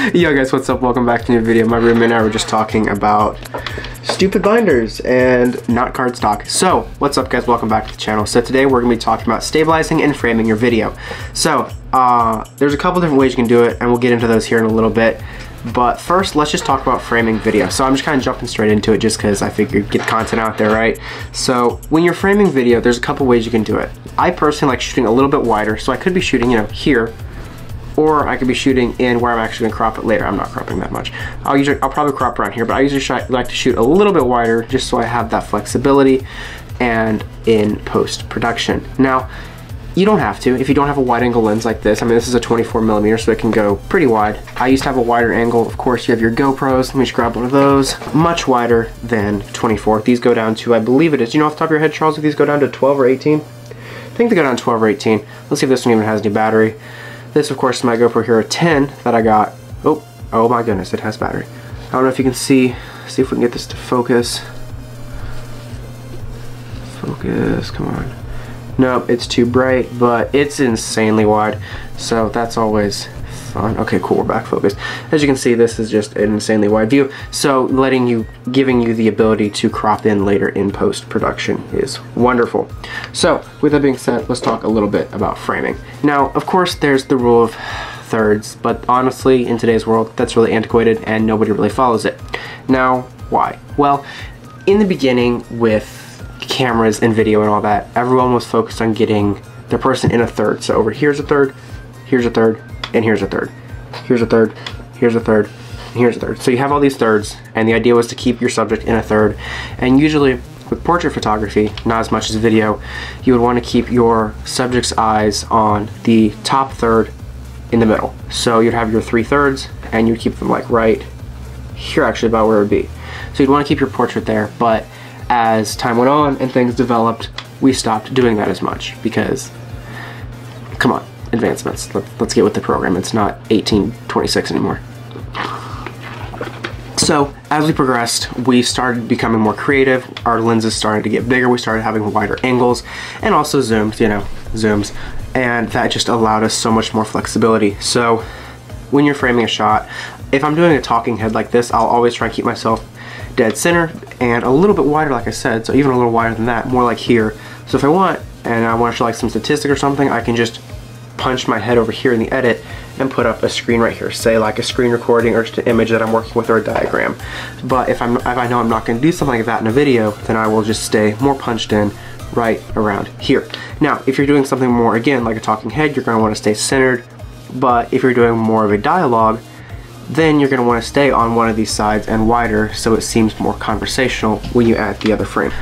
Yo guys, what's up? Welcome back to a new video. My roommate and I were just talking about stupid binders and not cardstock. So, what's up guys? Welcome back to the channel. So today we're going to be talking about stabilizing and framing your video. So, there's a couple different ways you can do it, and we'll get into those here in a little bit. But first, let's just talk about framing video. So I'm just kind of jumping straight into it just because I figured get content out there, right? So when you're framing video, there's a couple ways you can do it. I personally like shooting a little bit wider, so I could be shooting, you know, here, or I could be shooting in where I'm actually gonna crop it later. I'm not cropping that much. I'll probably crop around here, but I usually like to shoot a little bit wider just so I have that flexibility and in post-production. Now, you don't have to if you don't have a wide angle lens like this. I mean, this is a 24mm, so it can go pretty wide. I used to have a wider angle. Of course, you have your GoPros. Let me just grab one of those. Much wider than 24. These go down to, I believe it is, you know off the top of your head, Charles, if these go down to 12 or 18? I think they go down to 12 or 18. Let's see if this one even has any battery. This, of course, is my GoPro Hero 10 that I got. Oh my goodness, it has battery. I don't know if you can see if we can get this to focus. Focus, come on. Nope, it's too bright, but it's insanely wide, so that's always fun. Okay, cool, we're back focused. As you can see, this is just an insanely wide view, so giving you the ability to crop in later in post-production is wonderful. So, with that being said, let's talk a little bit about framing. Now, of course, there's the rule of thirds, but honestly, in today's world, that's really antiquated and nobody really follows it. Now, why? Well, in the beginning with cameras and video and all that, everyone was focused on getting the person in a third. So over here's a third, here's a third, and here's a third. Here's a third, here's a third, and here's a third. So you have all these thirds, and the idea was to keep your subject in a third. And usually with portrait photography, not as much as video, you would want to keep your subject's eyes on the top third in the middle. So you'd have your 3/3, and you'd keep them like right here, actually about where it would be. So you'd want to keep your portrait there, but as time went on and things developed, we stopped doing that as much because, come on, advancements. Let's get with the program. It's not 1826 anymore. So as we progressed, we started becoming more creative. Our lenses started to get bigger. We started having wider angles and also zooms, you know, zooms. And that just allowed us so much more flexibility. So when you're framing a shot, if I'm doing a talking head like this, I'll always try and keep myself dead center and a little bit wider, like I said, so even a little wider than that, more like here. So if I want, and I want to show like some statistic or something, I can just punch my head over here in the edit and put up a screen right here, say like a screen recording or just an image that I'm working with or a diagram. But if I know I'm not going to do something like that in a video, then I will just stay more punched in right around here. Now, if you're doing something more, again, like a talking head, you're going to want to stay centered. But if you're doing more of a dialogue, then you're going to want to stay on one of these sides and wider so it seems more conversational when you add the other frame.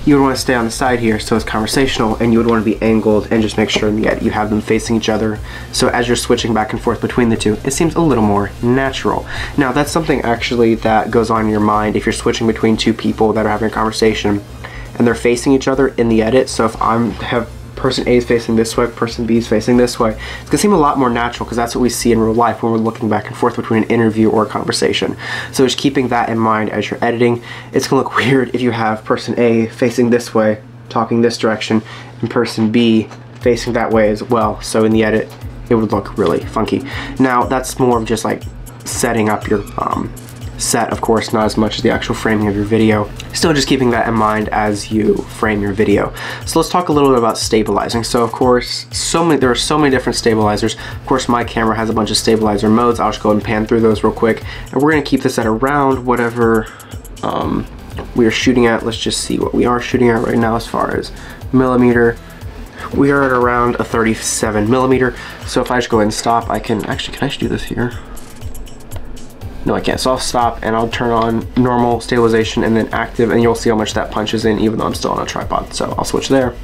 You would want to stay on the side here so it's conversational, and you would want to be angled and just make sure that you have them facing each other, so as you're switching back and forth between the two, it seems a little more natural. Now that's something actually that goes on in your mind if you're switching between two people that are having a conversation and they're facing each other in the edit. So if I have person A is facing this way, person B is facing this way, it's gonna seem a lot more natural because that's what we see in real life when we're looking back and forth between an interview or a conversation. So just keeping that in mind as you're editing. It's gonna look weird if you have person A facing this way, talking this direction, and person B facing that way as well. So in the edit, it would look really funky. Now that's more of just like setting up your set, of course, not as much as the actual framing of your video. Still just keeping that in mind as you frame your video. So let's talk a little bit about stabilizing. So of course, there are so many different stabilizers. Of course, my camera has a bunch of stabilizer modes. I'll just go ahead and pan through those real quick. And we're gonna keep this at around whatever we are shooting at. Let's just see what we are shooting at right now as far as millimeter. We are at around a 37mm. So if I just go ahead and stop, can I just do this here? No, I can't. So I'll stop and I'll turn on normal stabilization and then active, and you'll see how much that punches in even though I'm still on a tripod. So I'll switch there.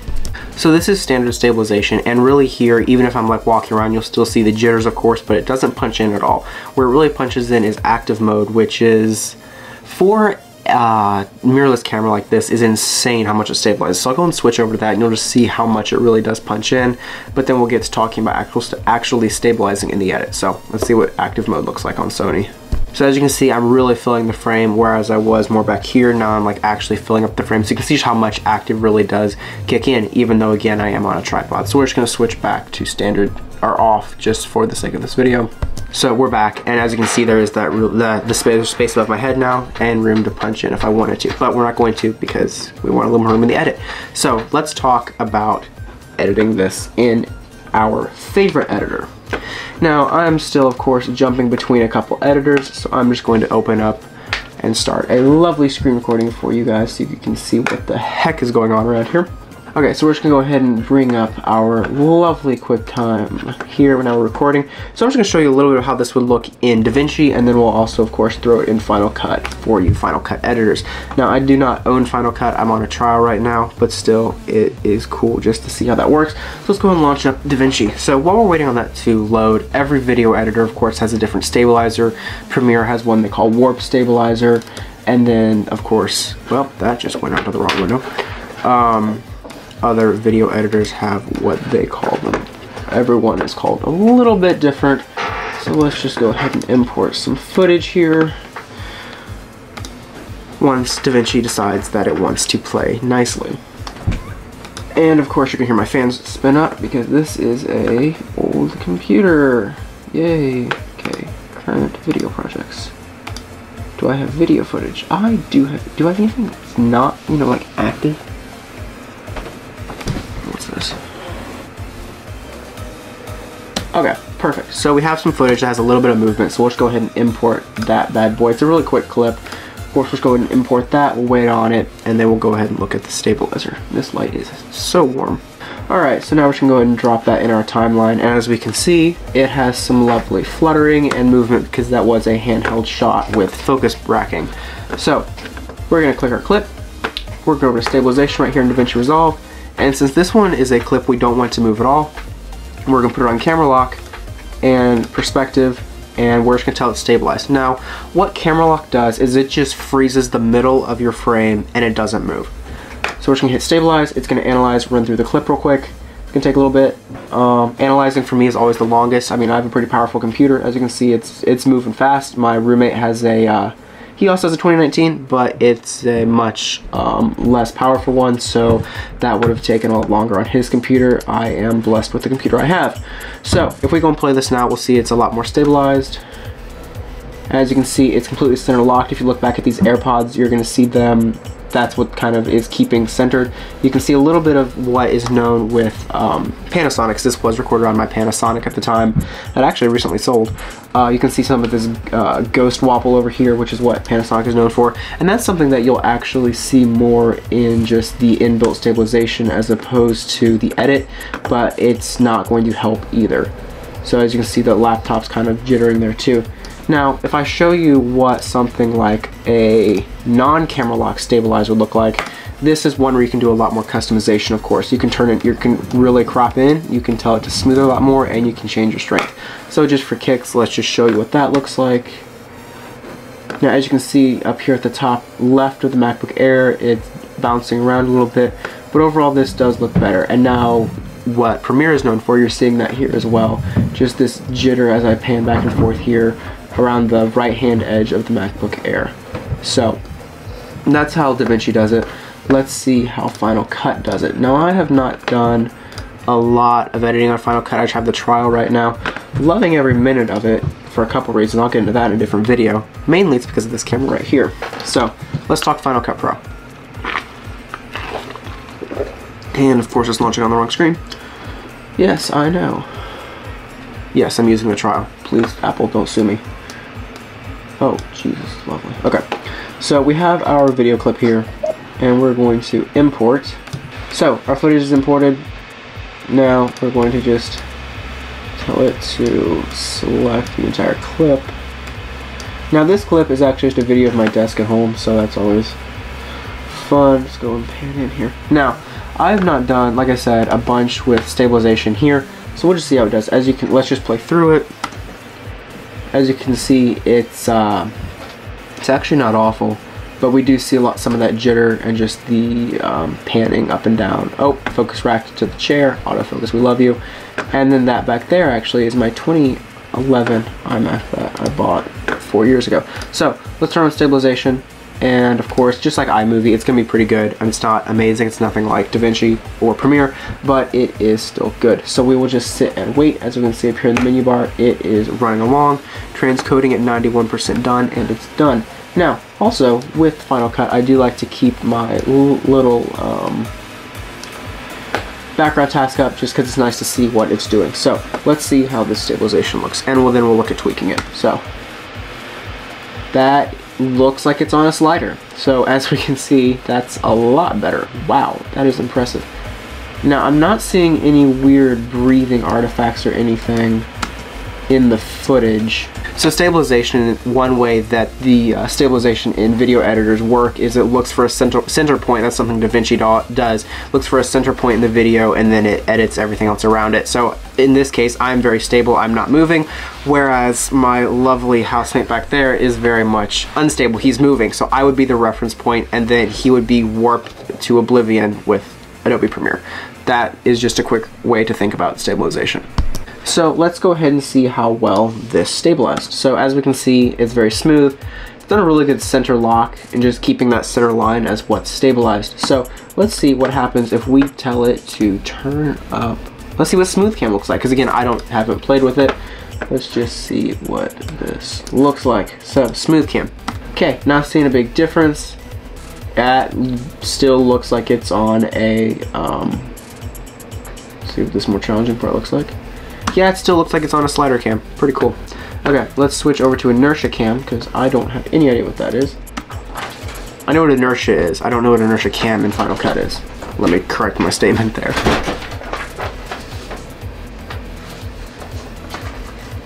So this is standard stabilization, and really here, even if I'm like walking around, you'll still see the jitters, of course, but it doesn't punch in at all. Where it really punches in is active mode, which is for a mirrorless camera like this is insane how much it stabilizes. So I'll go and switch over to that and you'll just see how much it really does punch in, but then we'll get to talking about actually stabilizing in the edit. So let's see what active mode looks like on Sony. So as you can see, I'm really filling the frame, whereas I was more back here. Now I'm like actually filling up the frame. So you can see how much active really does kick in, even though again, I am on a tripod. So we're just gonna switch back to standard or off just for the sake of this video. So we're back, and as you can see, there is that the space above my head now, and room to punch in if I wanted to, but we're not going to because we want a little more room in the edit. So let's talk about editing this in our favorite editor. Now I'm still, of course, jumping between a couple editors, so I'm just going to open up and start a lovely screen recording for you guys so you can see what the heck is going on around here. Okay, so we're just gonna go ahead and bring up our lovely QuickTime here when we're recording. So I'm just gonna show you a little bit of how this would look in DaVinci, and then we'll also, of course, throw it in Final Cut for you Final Cut editors. Now, I do not own Final Cut. I'm on a trial right now, but still, it is cool just to see how that works. So let's go ahead and launch up DaVinci. So while we're waiting on that to load, every video editor, of course, has a different stabilizer. Premiere has one they call Warp Stabilizer, and then, of course, well, that just went out to the wrong window. Other video editors have what they call them. Everyone is called a little bit different. So let's just go ahead and import some footage here once DaVinci decides that it wants to play nicely. And of course you can hear my fans spin up because this is a old computer. Yay. Okay, current video projects. Do I have video footage? I do have. Do I have anything that's not, you know, like active? Okay, perfect. So we have some footage that has a little bit of movement, so we'll just go ahead and import that bad boy. It's a really quick clip. Of course, we'll just go ahead and import that, we'll wait on it, and then we'll go ahead and look at the stabilizer. This light is so warm. Alright, so now we're just going to go ahead and drop that in our timeline, and as we can see, it has some lovely fluttering and movement because that was a handheld shot with focus bracketing. So, we're going to click our clip, we're going to go over to stabilization right here in DaVinci Resolve, and since this one is a clip we don't want to move at all, we're going to put it on camera lock and perspective, and we're just going to tell it stabilized. Now, what camera lock does is it just freezes the middle of your frame and it doesn't move. So we're just going to hit stabilize. It's going to analyze, run through the clip real quick. It's going to take a little bit. Analyzing for me is always the longest. I mean, I have a pretty powerful computer. As you can see, it's moving fast. My roommate has a he also has a 2019, but it's a much less powerful one, so that would have taken a lot longer on his computer. I am blessed with the computer I have. So if we go and play this now, we'll see it's a lot more stabilized. As you can see, it's completely center locked. If you look back at these AirPods, you're going to see them. That's what kind of is keeping centered. You can see a little bit of what is known with Panasonic. This was recorded on my Panasonic at the time. That actually recently sold. You can see some of this ghost wobble over here, which is what Panasonic is known for. And that's something that you'll actually see more in just the inbuilt stabilization as opposed to the edit, but it's not going to help either. So as you can see, the laptop's kind of jittering there too. Now, if I show you what something like a non-camera lock stabilizer would look like, this is one where you can do a lot more customization, of course. You can turn it, you can really crop in, you can tell it to smooth a lot more, and you can change your strength. So just for kicks, let's just show you what that looks like. Now, as you can see up here at the top left of the MacBook Air, it's bouncing around a little bit, but overall this does look better. And now, what Premiere is known for, you're seeing that here as well. Just this jitter as I pan back and forth here around the right hand edge of the MacBook Air. So that's how DaVinci does it. Let's see how Final Cut does it. Now, I have not done a lot of editing on Final Cut. I just have the trial right now. Loving every minute of it for a couple reasons. I'll get into that in a different video. Mainly it's because of this camera right here. So let's talk Final Cut Pro. And of course it's launching on the wrong screen. Yes, I know. Yes, I'm using the trial. Please, Apple, don't sue me. Oh, Jesus, lovely. Okay, so we have our video clip here, and we're going to import. So, our footage is imported. Now, we're going to just tell it to select the entire clip. Now, this clip is actually just a video of my desk at home, so that's always fun. Let's go and pan in here. Now, I have not done, like I said, a bunch with stabilization here, so we'll just see how it does. As you can, let's just play through it. As you can see, it's actually not awful, but we do see some of that jitter and just the panning up and down. Oh, focus racked to the chair, autofocus, we love you. And then that back there actually is my 2011 iMac that I bought 4 years ago. So let's turn on stabilization. And of course, just like iMovie, it's gonna be pretty good. And it's not amazing, it's nothing like DaVinci or Premiere, but it is still good. So we will just sit and wait. As we can see up here in the menu bar, it is running along, transcoding at 91% done, and it's done. Now, also with Final Cut, I do like to keep my little background task up just because it's nice to see what it's doing. So let's see how this stabilization looks, and then we'll look at tweaking it. So that looks like it's on a slider. So as we can see, that's a lot better. Wow, that is impressive. Now I'm not seeing any weird breathing artifacts or anything in the footage. So stabilization, one way that the stabilization in video editors work is it looks for a center point. That's something DaVinci does. Looks for a center point in the video, and then it edits everything else around it. So in this case, I'm very stable, I'm not moving, whereas my lovely housemate back there is very much unstable. He's moving, so I would be the reference point, and then he would be warped to oblivion with Adobe Premiere. That is just a quick way to think about stabilization. So let's go ahead and see how well this stabilized. So as we can see, it's very smooth. It's done a really good center lock and just keeping that center line as what's stabilized. So let's see what happens if we tell it to turn up. Let's see what Smooth Cam looks like, because again, I haven't played with it. Let's just see what this looks like. So Smooth Cam. Okay, not seeing a big difference. That still looks like it's on a, let's see what this more challenging part looks like. Yeah, it still looks like it's on a slider cam. Pretty cool. Okay, let's switch over to inertia cam, because I don't have any idea what that is. I know what inertia is. I don't know what inertia cam in Final Cut is. Let me correct my statement there.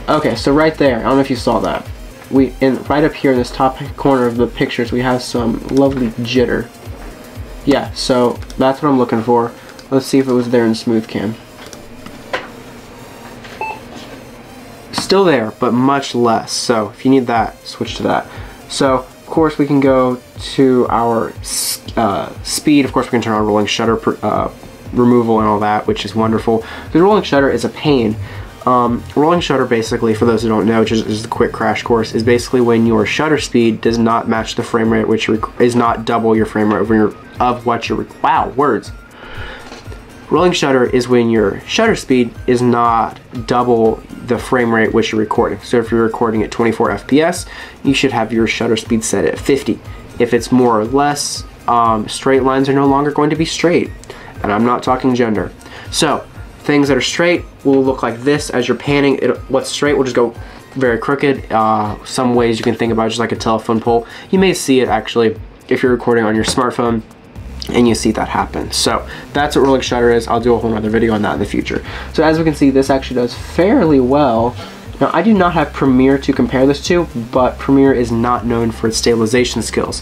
Okay, so right there, I don't know if you saw that. Right up here in this top corner of the pictures, we have some lovely jitter. Yeah, so that's what I'm looking for. Let's see if it was there in Smooth Cam. Still there, but much less. So if you need that, switch to that. So of course we can go to our speed. Of course we can turn on rolling shutter removal and all that, which is wonderful. Because rolling shutter is a pain. Rolling shutter, basically, for those who don't know, just as a quick crash course, is basically when your shutter speed does not match the frame rate, which is not double your frame rate of what you're, wow, words. Rolling shutter is when your shutter speed is not double the frame rate which you're recording. So if you're recording at 24 FPS, you should have your shutter speed set at 50. If it's more or less, straight lines are no longer going to be straight. And I'm not talking gender. So things that are straight will look like this as you're panning. What's straight will just go very crooked. Some ways you can think about it just like a telephone pole. You may see it actually if you're recording on your smartphone and you see that happen. So that's what rolling shutter is. I'll do a whole other video on that in the future. So as we can see, this actually does fairly well. Now I do not have Premiere to compare this to, but Premiere is not known for its stabilization skills.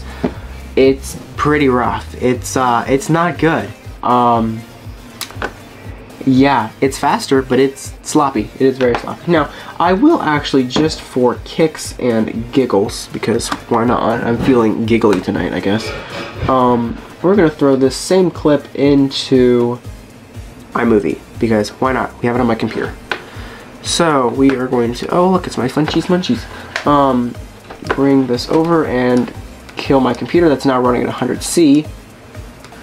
It's pretty rough. It's not good. Yeah, it's faster, but it's sloppy. It is very sloppy. Now, I will actually, just for kicks and giggles, because why not? I'm feeling giggly tonight, I guess. We're gonna throw this same clip into iMovie, because why not? We have it on my computer. So we are going to, oh look, it's my Funchies Munchies. Bring this over and kill my computer that's now running at 100C.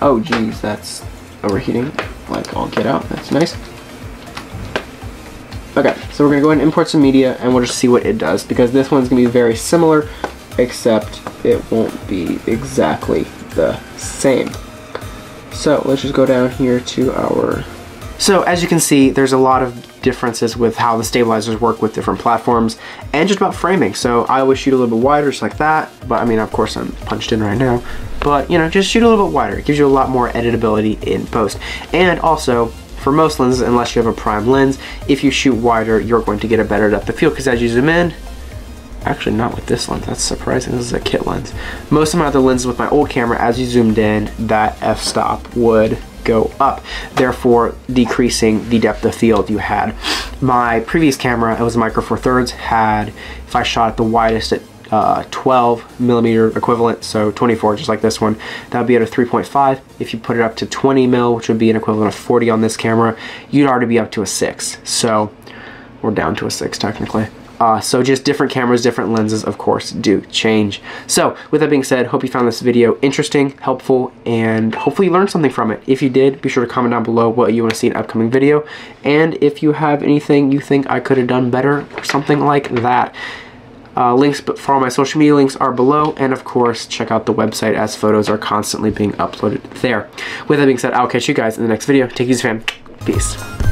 Oh geez, that's overheating. Like, I'll get out, that's nice. Okay, so we're gonna go ahead and import some media and we'll just see what it does, because this one's gonna be very similar, except it won't be exactly the same. So let's just go down here to our... So as you can see, there's a lot of differences with how the stabilizers work with different platforms and just about framing. So I always shoot a little bit wider, just like that. But I mean, of course I'm punched in right now, but you know, just shoot a little bit wider. It gives you a lot more editability in post. And also, for most lenses, unless you have a prime lens, if you shoot wider, you're going to get a better depth of field, because as you zoom in, actually not with this lens, that's surprising, this is a kit lens. Most of my other lenses with my old camera, as you zoomed in, that f-stop would go up, therefore decreasing the depth of field you had. My previous camera, it was a Micro Four Thirds, had, if I shot at the widest at 12mm equivalent, so 24 just like this one, that would be at a 3.5. If you put it up to 20mm, which would be an equivalent of 40 on this camera, you'd already be up to a 6. So we're down to a 6 technically. So just different cameras, different lenses, of course, do change. So with that being said, hope you found this video interesting, helpful, and hopefully you learned something from it. If you did, be sure to comment down below what you want to see in an upcoming video. And if you have anything you think I could have done better or something like that. Links for all my social media links are below, and of course check out the website as photos are constantly being uploaded there. With that being said, I'll catch you guys in the next video. Take it easy, fam. Peace.